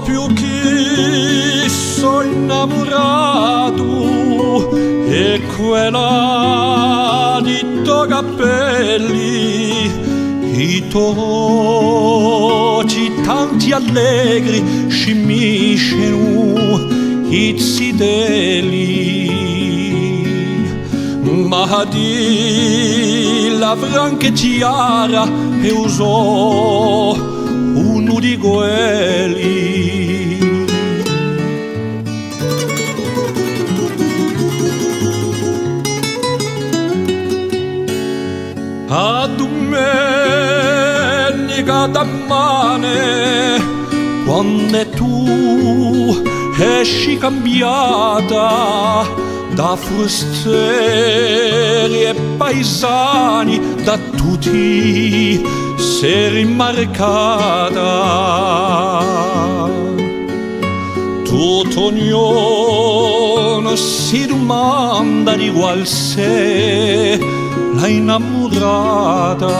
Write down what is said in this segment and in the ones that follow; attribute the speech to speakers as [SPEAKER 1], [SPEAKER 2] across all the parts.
[SPEAKER 1] più che sono innamorato è quella di tuoi capelli, i tuoi occhi tanti allegri scimisceno i ziteli, ma di la franca tiara e usò uno di quelli. A domenica da mane, quando tu esci cambiata da forestieri e paesani, da tutti sei rimarcata. Tutto ognuno si domanda di qual sei la innamorata.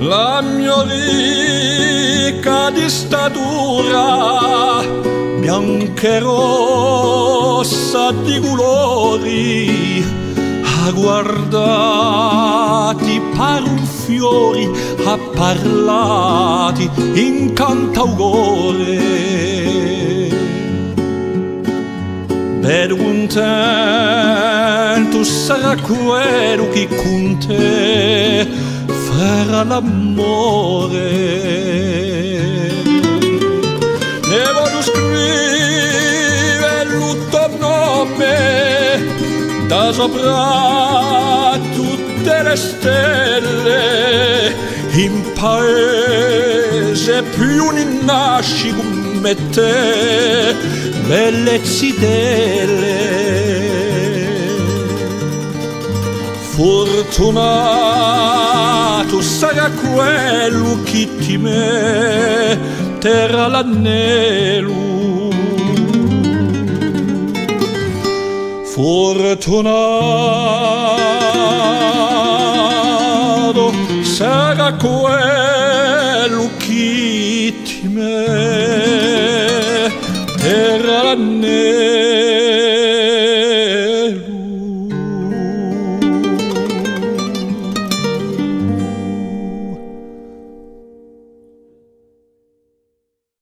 [SPEAKER 1] La mia ricca di statura, bianca e rossa di colori, a guardati par un fiori, a parlati in cantaugore. Per contento sarà quello che con te farà l'amore. Ne voglio scrivere il tuo nome da sopra tutte le stelle, in paese più ne nasci come te, belle zitelle. Fortunato sarà quello che ti metterà l'anello. Fortunato sarà quello che ti metterà l'anello.